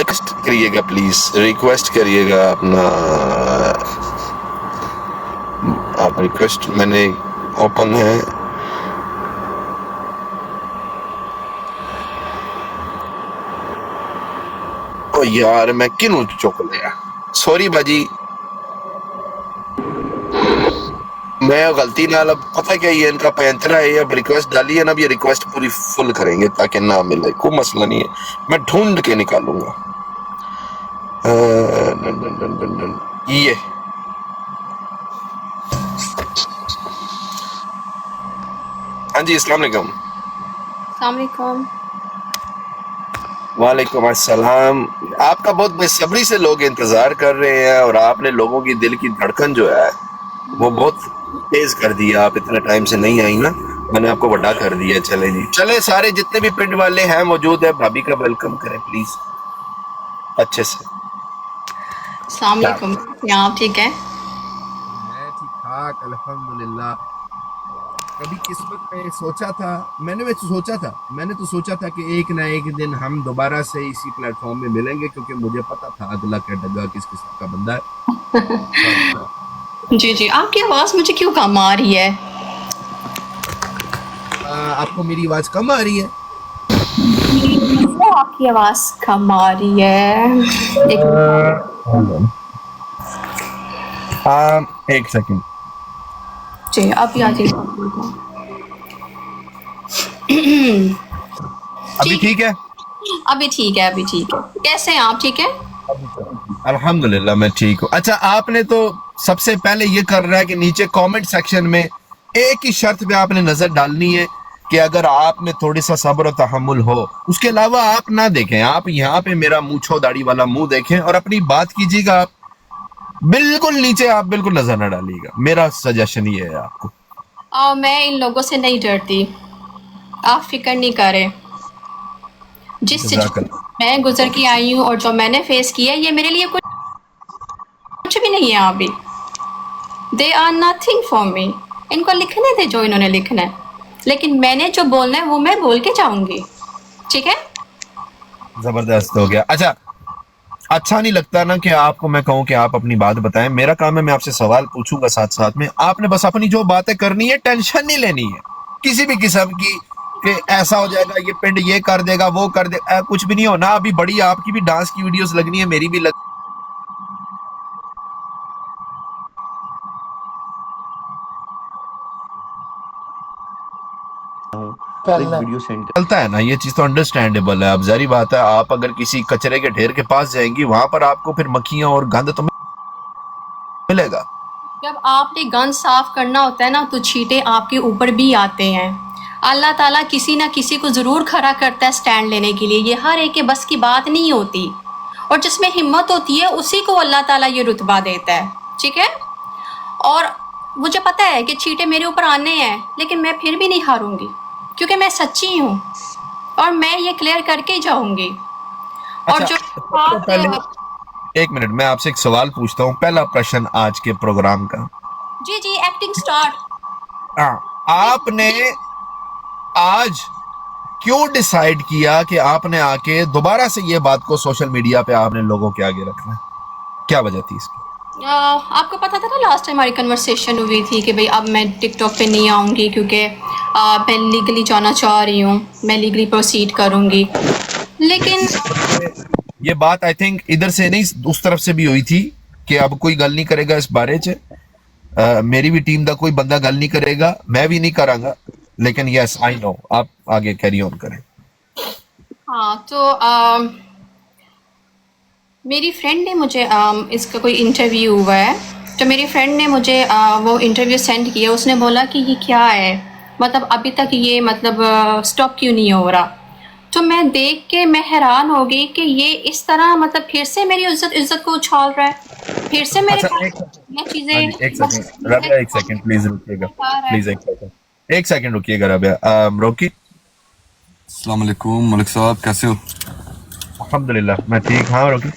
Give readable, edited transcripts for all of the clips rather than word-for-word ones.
Request करिएगा please, request करिएगा अपना। आप रिक्वेस्ट मैंने ओपन है। ओ यार मैं किनू चुक लिया, सॉरी बाजी, मैं गलती नाल, अब पता क्या ये इनका पैंतरा है, अब रिक्वेस्ट डाली है ना, अब ये रिक्वेस्ट पूरी फुल करेंगे ताकि ना मिले, कोई मसला नहीं है, मैं ढूंढ के निकालूंगा। ये हाँ जी, अस्सलाम वालेकुम। अस्सलाम वालेकुम अस्सलाम। आपका बहुत बेसब्री से लोग इंतजार कर रहे हैं और आपने लोगों की दिल की धड़कन जो है वो बहुत तेज कर दिया। आप इतने टाइम से नहीं आई ना, मैंने आपको बड़ा कर दिया। चले जी, चले सारे जितने भी पिंड वाले हैं मौजूद है, भाभी का वेलकम करें प्लीज अच्छे से। वालेकुम। आप ठीक है? मैं ठीक ठाक अल्हम्दुलिल्लाह। कभी किस्मत में सोचा था, मैंने तो सोचा था कि एक ना एक दिन हम दोबारा से इसी प्लेटफॉर्म में मिलेंगे, क्योंकि मुझे पता था अगला का डगा किस किस्म का बंदा है। जी जी, आपकी आवाज मुझे क्यों कम आ रही है? आपको मेरी आवाज कम आ रही है? आपकी आवाज कम आ रही है। एक सेकंड जी, अभी आ जाइए। अभी ठीक है? अभी ठीक है, अभी ठीक है। कैसे हैं आप? ठीक है अल्हम्दुलिल्लाह मैं ठीक हूँ। अच्छा, आपने तो सबसे पहले ये करना है कि नीचे कमेंट सेक्शन में एक ही शर्त पे आपने नजर डालनी है कि अगर आप में थोड़ी सा सब्र और तहम्मुल हो, उसके अलावा आप ना देखें, आप यहाँ पे मेरा मूछो दाढ़ी वाला मुंह देखें और अपनी बात कीजिएगा। आप बिल्कुल नीचे आप बिल्कुल नजर ना डालिएगा, मेरा सजेशन ये है आपको। मैं इन लोगों से नहीं डरती, आप फिक्र नहीं करें। जिस सिचुएशन मैं गुजर के आई हूँ और जो मैंने फेस किया है, ये मेरे लिए कुछ भी नहीं है अभी। They are nothing for me. इनको लिखने थे जो इन्होंने लिखना है, लेकिन मैंने जो बोलना है वो मैं बोल के जाऊंगी। ठीक है? जबरदस्त हो गया। अच्छा नहीं लगता ना कि आपको मैं कहूं कि आप अपनी बात बताएं। मेरा काम है मैं आपसे सवाल पूछूंगा, साथ साथ में आपने बस अपनी जो बातें करनी है, टेंशन नहीं लेनी है किसी भी किस्म की कि ऐसा हो जाएगा, ये पिंड ये कर देगा, वो कर देगा, कुछ भी नहीं होना। अभी बड़ी आपकी भी डांस की वीडियोस लगनी है, मेरी भी वीडियो सेंड चलता है ना, ये चीज तो अंडरस्टैंडेबल है। अब जारी बात है, आप अगर किसी कचरे के ढेर के पास जाएंगी, वहां पर आपको फिर मक्खियां और गंद तो मिलेगा। जब आपने गंद साफ करना होता है ना, तो छींटे आपके ऊपर भी आते हैं। अल्लाह ताला किसी ना किसी को ज़रूर खड़ा करता है स्टैंड लेने के लिए। ये हर एक के बस की बात नहीं होती, और जिसमें हिम्मत होती है उसी को अल्लाह ताला ये रुतबा देता है। ठीक है? और मुझे पता है कि छींटे मेरे ऊपर आने हैं, लेकिन मैं फिर भी नहीं हारूंगी, क्योंकि मैं सच्ची हूँ और मैं ये क्लियर करके ही जाऊंगी। और जो एक मिनट, मैं आपसे एक सवाल पूछता हूँ, पहला प्रश्न आज के प्रोग्राम का। जी जी, एक्टिंग स्टार्ट। आपने आज क्यों डिसाइड किया कि आपने आके दोबारा से ये बात को सोशल मीडिया पे आपने लोगों के आगे रखना है? क्या वजह थी इसकी? आपको पता था ना, लास्ट टाइम हमारी कन्वर्सेशन हुई थी कि भाई अब मैं टिकटॉक पे नहीं आऊँगी, क्योंकि मैं लीगली जाना चाह रही हूँ, मैं लीगली प्रोसीड करूँगी। लेकिन ये बात आई थिंक इधर से नहीं, उस तरफ से भी हुई थी कि अब कोई गल नहीं करेगा इस बारे च। मेरी भी टीम का कोई बंदा गल नहीं करेगा, मैं भी नहीं करांगा, लेकिन यस आई नो, आप आगे कैरी ऑन करें। हाँ, तो मेरी फ्रेंड ने मुझे इसका कोई इंटरव्यू हुआ है, तो मेरी फ्रेंड ने मुझे वो इंटरव्यू सेंड किया। उसने बोला कि ये क्या है, मतलब अभी तक ये मतलब स्टॉप क्यों नहीं हो रहा। तो मैं देख के मैं हैरान हो गई कि ये इस तरह मतलब फिर से मेरी इज्जत को उछाल रहा है, फिर से मेरे ये चीज़ें। एक सेकंड प्लीज रुकिएगा, प्लीज एक सेकंड रुकिएगा रबिया। रोकी। अस्सलाम वालेकुम मलिक साहब, कैसे हो? अल्हम्दुलिल्लाह मैं ठीक। हाँ रोकी।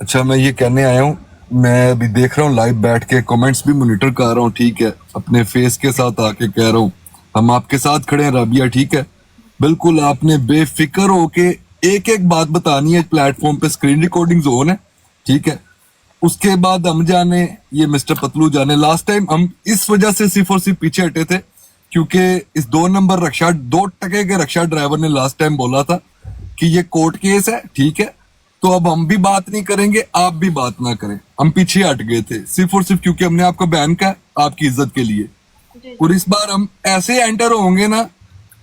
अच्छा, मैं ये कहने आया हूँ, मैं अभी देख रहा हूँ लाइव बैठ के, कमेंट्स भी मॉनिटर कर रहा हूँ, ठीक है? अपने फेस के साथ आके कह रहा हूँ हम आपके साथ खड़े हैं रबिया, ठीक है? बिल्कुल आपने बेफिक्र होके एक एक बात बतानी है प्लेटफॉर्म पे, स्क्रीन रिकॉर्डिंग्स ऑन है, ठीक है। उसके बाद हम जाने, ये मिस्टर पतलू जाने, लास्ट टाइम हम इस वजह से सिर्फ और सिर्फ पीछे हटे थे क्योंकि इस 2 नंबर रक्षा, 2 टके के रक्षा ड्राइवर ने लास्ट टाइम बोला था कि ये कोर्ट केस है, ठीक है। तो अब हम भी बात नहीं करेंगे, आप भी बात ना करें, हम पीछे हट गए थे सिर्फ और सिर्फ क्योंकि हमने आपको बैन किया आपकी इज्जत के लिए। और इस बार हम ऐसे एंटर होंगे ना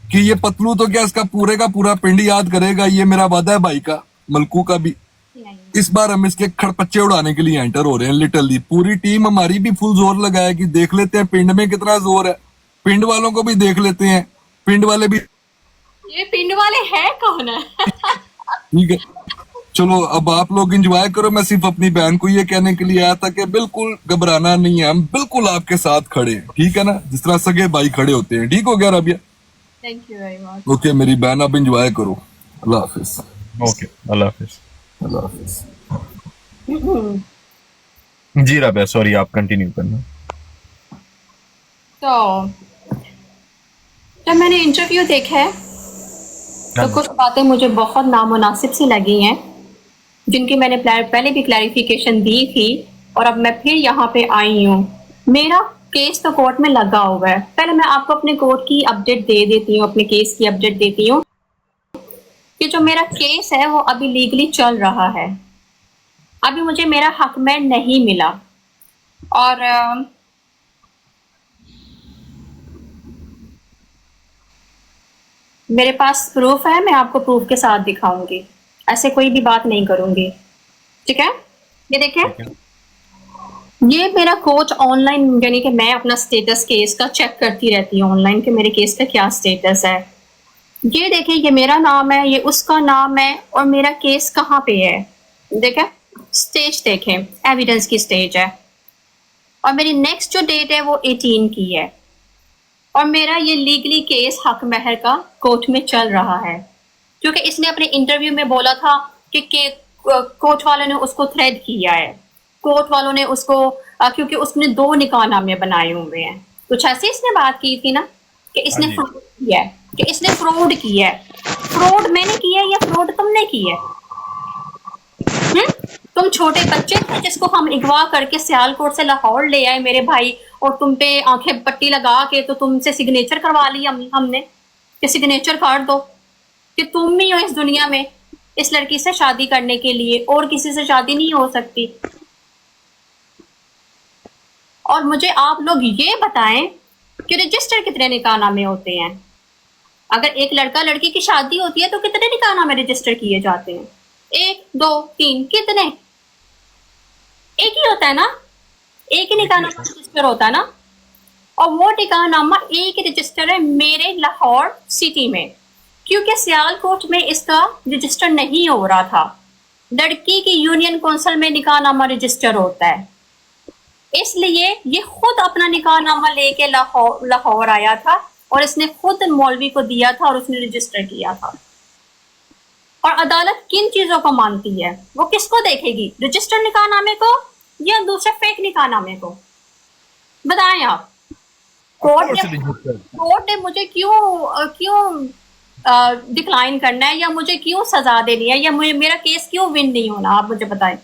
कि ये पतलू तो क्या इसका पूरे का पूरा पिंड याद करेगा, ये मेरा वादा है भाई का, मलकू का भी। इस बार हम इसके खड़पच्चे उड़ाने के लिए एंटर हो रहे हैं लिटरली। पूरी टीम हमारी भी फुल जोर लगाया कि देख लेते हैं पिंड में कितना जोर है, पिंड वालों को भी देख लेते हैं, पिंड वाले भी। ये पिंड वाले है कौन है? ठीक है, चलो अब आप लोग एंजॉय करो। मैं सिर्फ अपनी बहन को ये कहने के लिए आया था कि बिल्कुल घबराना नहीं है, हम बिल्कुल आपके साथ खड़े हैं, ठीक है ना, जिस तरह सगे भाई खड़े होते हैं। ठीक हो गया Rabia? Thank you very much. Okay मेरी बहन, आप एंजॉय करो। अल्लाह हाफिज। ओके, अल्लाह हाफिज। अल्लाह हाफिज। जी रबिया, सॉरी, आप कंटिन्यू करना। तो जब मैंने इंटरव्यू देखा है तो कुछ बातें मुझे बहुत नामुनासिब सी लगी हैं, जिनकी मैंने पहले भी क्लैरिफिकेशन दी थी और अब मैं फिर यहाँ पे आई हूँ। मेरा केस तो कोर्ट में लगा हुआ है। पहले मैं आपको अपने कोर्ट की अपडेट दे देती हूँ, अपने केस की अपडेट देती हूँ कि जो मेरा केस है वो अभी लीगली चल रहा है। अभी मुझे मेरा हक में नहीं मिला और मेरे पास प्रूफ है, मैं आपको प्रूफ के साथ दिखाऊंगी, ऐसे कोई भी बात नहीं करूंगी, ठीक है। ये देखें, ये मेरा कोर्ट ऑनलाइन, यानी कि मैं अपना स्टेटस केस का चेक करती रहती हूँ ऑनलाइन कि मेरे केस का क्या स्टेटस है। ये देखें, ये मेरा नाम है, ये उसका नाम है और मेरा केस कहाँ पे है, देखें स्टेज, देखें एविडेंस की स्टेज है और मेरी नेक्स्ट जो डेट है वो 18 की है और मेरा ये लीगली केस हक महर का कोर्ट में चल रहा है, क्योंकि इसने अपने इंटरव्यू में बोला था कि कोर्ट वालों ने उसको थ्रेड किया है, कोर्ट वालों ने उसको क्योंकि उसने 2 निकाहनामे बनाए हुए हैं, कुछ ऐसे इसने बात की थी ना कि इसने फ्रॉड किया है, कि इसने फ्रॉड किया है। फ्रॉड मैंने किया है या फ्रॉड तुमने किया है? तुम छोटे बच्चे थे जिसको हम अगवा करके सियालकोट से लाहौर ले आए मेरे भाई, और तुम पे आंखें पट्टी लगा के तो तुमसे सिग्नेचर करवा ली हमने कि सिग्नेचर कर दो कि तुम ही हो इस दुनिया में इस लड़की से शादी करने के लिए, और किसी से शादी नहीं हो सकती। और मुझे आप लोग ये बताएं कि रजिस्टर कितने निकाहनामे होते हैं? अगर एक लड़का लड़की की शादी होती है तो कितने निकाहनामे रजिस्टर किए जाते हैं? 1 2 3, कितने? एक ही होता है ना, एक ही निकाहनामा रजिस्टर होता है ना। और वो निकाहनामा एक ही रजिस्टर है मेरे लाहौर सिटी में, क्योंकि सियालकोट में इसका रजिस्टर नहीं हो रहा था। लड़की की यूनियन कौंसिल में निकाहनामा रजिस्टर होता है, इसलिए ये खुद अपना निकाहनामा लेके लाहौर आया था और इसने खुद मौलवी को दिया था और उसने रजिस्टर किया था। और अदालत किन चीजों को मानती है? वो किसको देखेगी, रजिस्टर निकाहनामे को या दूसरे फेक निकाहनामे को? बताएं आप। कोर्ट ने मुझे क्यों डिक्लाइन करना है या मुझे क्यों सजा देनी है या मेरा केस क्यों विन नहीं होना, आप मुझे बताएं।